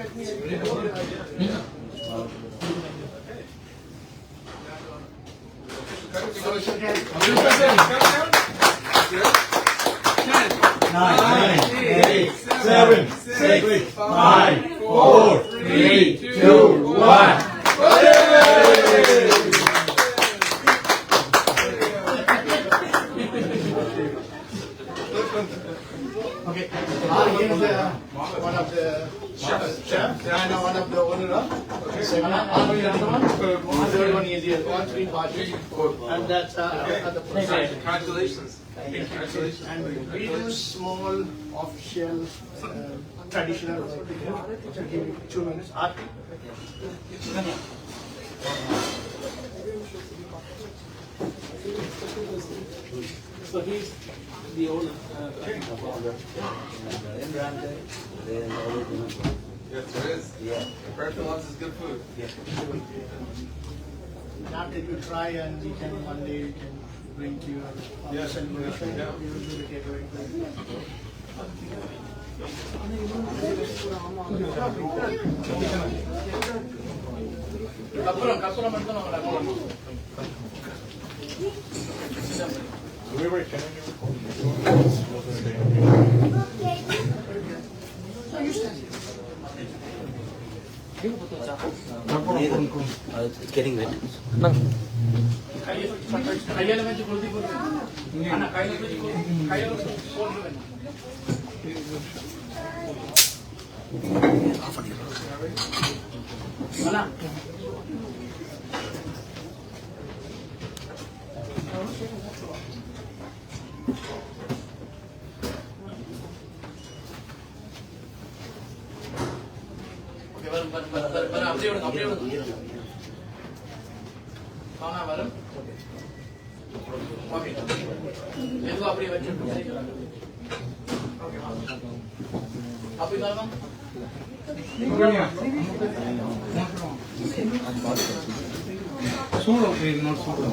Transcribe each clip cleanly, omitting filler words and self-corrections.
Nine, 8, 7, 6, 5, 4, 3, 2, 1. Okay. He is one of the chefs and one of the owner. Third one is here. All three parties. And that's the Congratulations. Congratulations. And we do small official traditional. Give me 2 minutes. So he's the owner. Yes, there is. Yeah. Bertha loves his good food. Not that you try and we can one day we can bring to you on the celebration. Yeah. We will do the catering for you. It's getting wet. కయ్యాల నుంచి కొద్ది కొద్ది అన్న కయ్యాల నుంచి కయ్యాల కొద్ది అన్న அப்படியே ஆனா வரும் ஓகே எதுவும் அப்படியே வச்சு அப்படி வரமா சூடு இன்னொரு சூடு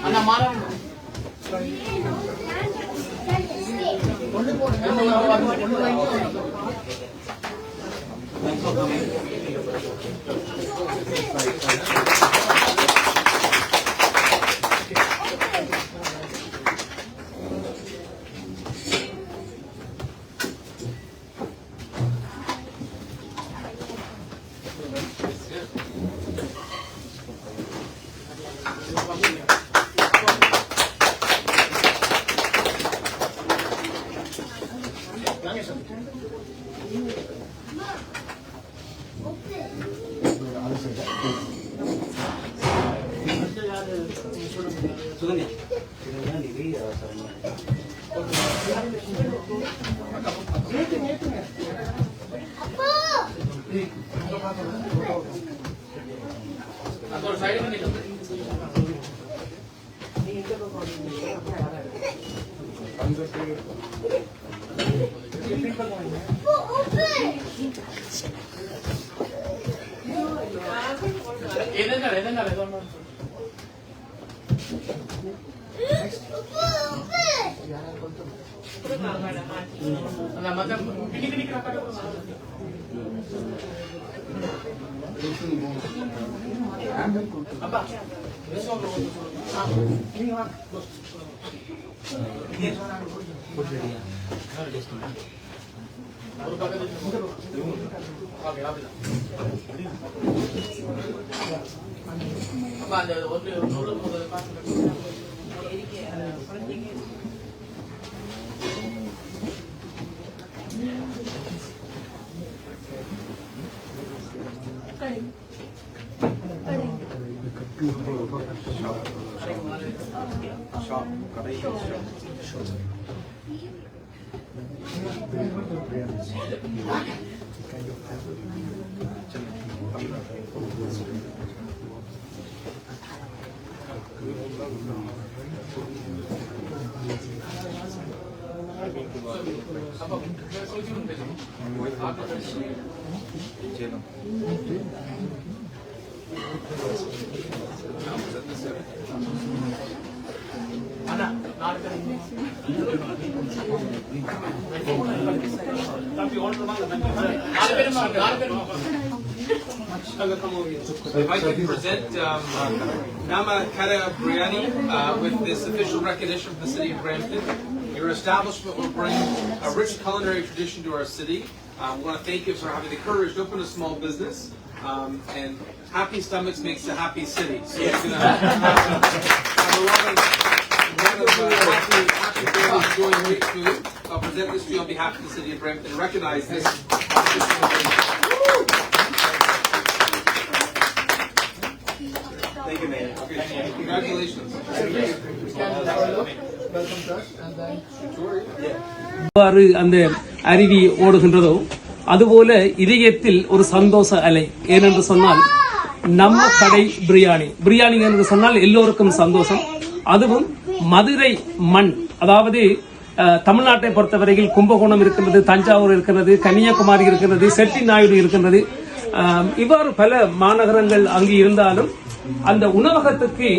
அண்ணா மாறணும் Sugan ya? ஒரு சைடு பண்ணி ఏదన్నా అలా మొత్తం కిటికి అబ్బా ஒரு பக்கத்துல ஓகே அப்படிதான் அப்பா அந்த ஒரு நூறு பாத்து If I could present Nama Kara Biryani with this official recognition from the city of Brampton. Your establishment will bring a rich culinary tradition to our city. We want to thank you for having the courage to open a small business. And happy stomachs makes a happy city. So you're going to have a lot of happy families enjoying great food. I'll present this to you on behalf of the city of Brampton and recognize this. Thank you, man. Okay, congratulations. Welcome to us, and then எவ்வாறு அந்த அருவி ஓடுகின்றதோ அதுபோல இதயத்தில் ஒரு சந்தோஷ அலை. ஏனென்று சொன்னால் நம்ம கடை பிரியாணி என்று சொன்னால் எல்லோருக்கும் சந்தோஷம். அதுவும் மதுரை மண், அதாவது தமிழ்நாட்டை பொறுத்தவரையில் கும்பகோணம் இருக்கின்றது, தஞ்சாவூர் இருக்கிறது, கன்னியாகுமரி இருக்கிறது, செட்டிநாயுடு இருக்கின்றது. இவ்வாறு பல மாநகரங்கள் அங்கு இருந்தாலும் அந்த உணவகத்துக்கு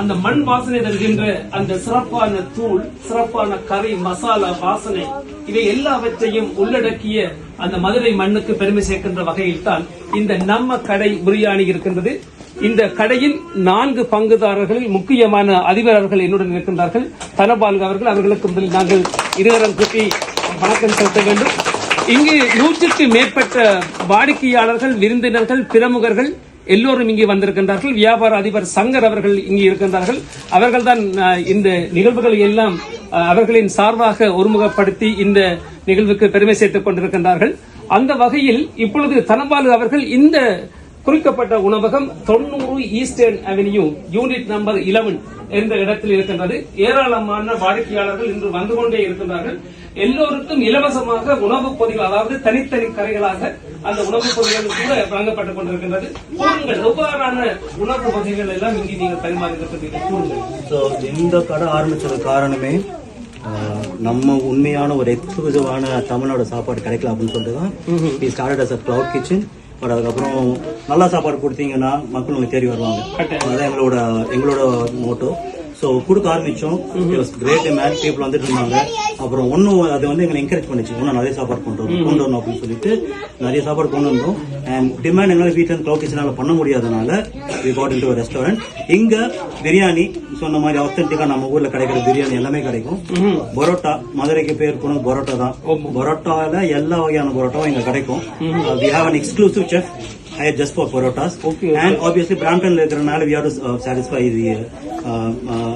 அந்த மண் வாசனை தருகின்ற அந்த சிறப்பான தூள், சிறப்பான கறி மசாலா வாசனை, இவை எல்லாவற்றையும் உள்ளடக்கிய அந்த மதுரை மண்ணுக்கு பெருமை சேர்க்கின்ற வகையில் தான் இந்த நம்ம கடை பிரியாணி இருக்கின்றது. இந்த கடையின் 4 பங்குதாரர்களில் முக்கியமான அதிபர்கள் என்னுடன் இருக்கின்றார்கள். தனபால் அவர்கள், அவர்களுக்கு முதலில் நாங்கள் இருவரும் கூட்டி வணக்கம் செலுத்த வேண்டும். இங்கு 100க்கு மேற்பட்ட வாடிக்கையாளர்கள், விருந்தினர்கள், பிரமுகர்கள் எல்லோரும் இங்கே வந்திருக்கின்றார்கள். வியாபார அதிபர் சங்கர் அவர்கள் இங்கே இருக்கின்றார்கள். அவர்கள்தான் இந்த நிகழ்வுகளை எல்லாம் அவர்களின் சார்பாக ஒருமுகப்படுத்தி இந்த நிகழ்வுக்கு பெருமை சேர்த்துக் கொண்டிருக்கின்றார்கள். அந்த வகையில் இப்பொழுது தனபாலு அவர்கள் இந்த குறிக்கப்பட்ட உணவகம் 90 ஈஸ்டர்ன் அவென்யூ யூனிட் நம்பர் 11 என்ற இடத்தில் இருக்கின்றது. ஏராளமான வாடிக்கையாளர்கள் இன்று வந்து கொண்டே இருக்கின்றார்கள். எல்லோருக்கும் இலவசமாக உணவுப் பொதிகள், அதாவது தனித்தனி கரைகளாக அந்த உணவுப் பொதிகள் கூட வழங்கப்பட்டுக் கொண்டிருக்கின்றது. கூறுங்கள், எவ்வாறான உணவு வகைகள் எல்லாம் இங்கே நீங்கள் பரிமாறியிருக்கிறீர்கள், கூறுங்கள். ஸோ இந்த கடை ஆரம்பிச்சது காரணமே நம்ம உண்மையான ஒரு எக்ஸ்க்ளூசிவான தமிழ்நாடு சாப்பாடு கிடைக்கல அப்படின்னு சொல்லிட்டு தான் we started as a cloud kitchen. But அதுக்கப்புறம் நல்லா சாப்பாடு கொடுத்தீங்கன்னா மக்கள் உங்களுக்கு தேடி வருவாங்க. அதுதான் எங்களோட மோட்டோ. ஸோ கொடுக்க ஆரம்பிச்சோம். கிரேட் டிமாண்ட், பீப்புள் வந்துட்டு இருந்தாங்க. அப்புறம் அது வந்து எங்களை என்கரேஜ் பண்ணிச்சு, இன்னும் நிறைய சாப்பாடு கொண்டு வரணும் அப்படின்னு சொல்லிட்டு நிறைய சாப்பாடு கொண்டு வந்தோம். அண்ட் டிமாண்ட் எங்களால் வீட்டில் கிளவுட் கிச்சனால பண்ண முடியாதனால we got into a restaurant. இங்க பிரியாணி சொன்ன மாதிரி ஆத்தென்டிக்கா நம்ம ஊர்ல கிடைக்கிற பிரியாணி எல்லாமே கிடைக்கும். பரோட்டா, மதுரைக்கு பேர் போனது பரோட்டா தான். பரோட்டால எல்லா வகையான பரோட்டாவும் இங்க கிடைக்கும். we have an exclusive chef hired just for parotas. And obviously Brampton இருக்கிறதுனால we have to satisfy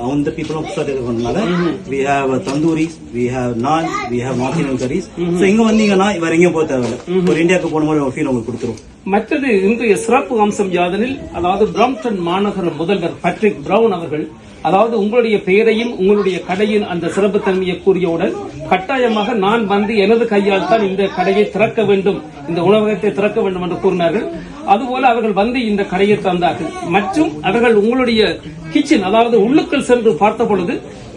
all the people of Brampton. We have tandooris, we have naan, we have North Indian curries. So இங்க வந்தீங்கன்னா வேற எங்கேயும் போக தேவையில்லை, ஒரு இந்தியாவுக்கு போன மாதிரி ஃபீல் உங்களுக்கு கொடுத்துரும். மற்றது இன்றைய சிறப்பு அம்சம் யாதெனில், அதாவது பிரம்ப்டன் மாநகர முதல்வர் பேட்ரிக் பிரவுன் அவர்கள், அதாவது உங்களுடைய பெயரையும் உங்களுடைய கடையின் அந்த சிறப்பு தன்மையை கூறியவுடன் கட்டாயமாக நான் வந்து எனது கையால் தான் இந்த கடையை திறக்க வேண்டும், இந்த உணவகத்தை திறக்க வேண்டும் என்று கூறினார்கள். அதுபோல அவர்கள் வந்து இந்த கடையை தந்தார்கள். மற்றும் அவர்கள் உங்களுடைய கிச்சன், அதாவது உள்ளுக்குள் சென்று பார்த்த பொழுது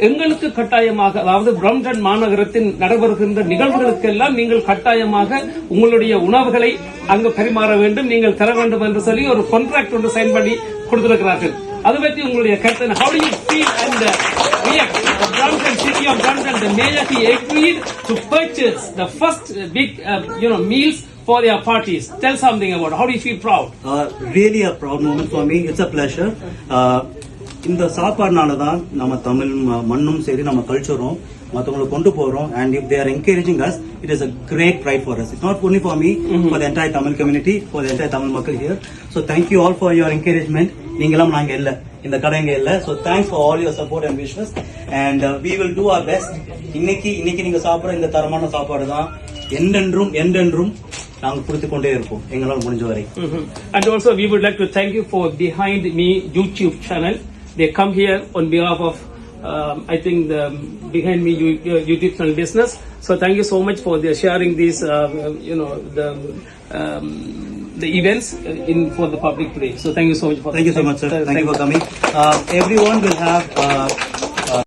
எங்களுக்கு கட்டாயமாக, அதாவது பிரம்ப்டன் மாநகரத்தின் நடைபெறுகின்ற நிகழ்வுகளுக்கெல்லாம் நீங்கள் கட்டாயமாக உங்களுடைய உணவுகளை அங்கு பரிமாற வேண்டும், நீங்கள் தர வேண்டும் என்று சொல்லி ஒரு கான்ட்ராக்ட் ஒன்று சைன் பண்ணி கொடுத்திருக்கிறார்கள். அது பற்றி உங்களுடைய கருத்து, how do you feel and react? The Brampton city of Brampton, the mayor, he agreed to purchase the first big meals for their parties. Tell something about it. How do you feel proud? Really a proud moment for me. It's a pleasure. இந்த சாப்பாடுனால தான் நம்ம தமிழ் மண்ணும் சரி நம்ம கல்ச்சரும் மற்றவங்களுக்கு கொண்டு போறோம். And if they are encouraging us, it is a great pride for us. It's not only for me, for the entire Tamil community, for the entire Tamil மக்கள் here. So thank you all for your encouragement. நீங்களாம் நாங்க இல்ல, இந்த கடைங்க இல்ல. So thanks for all your support and wishes. And we will do our best. இன்னைக்கு நீங்க சாப்பிடுற இந்த தரமான சாப்பாடு தான் என்றென்றும் நாங்க கொடுத்து கொண்டே இருப்போம் எங்களால் முடிஞ்ச வரை. And also we would like to thank you for Behind Me YouTube channel. They come here on behalf of I think the Behind Me YouTube channel business. So thank you so much for their sharing these the events for the public today. So thank you so much for Thank you so much, sir. Thank you for coming. Everyone will have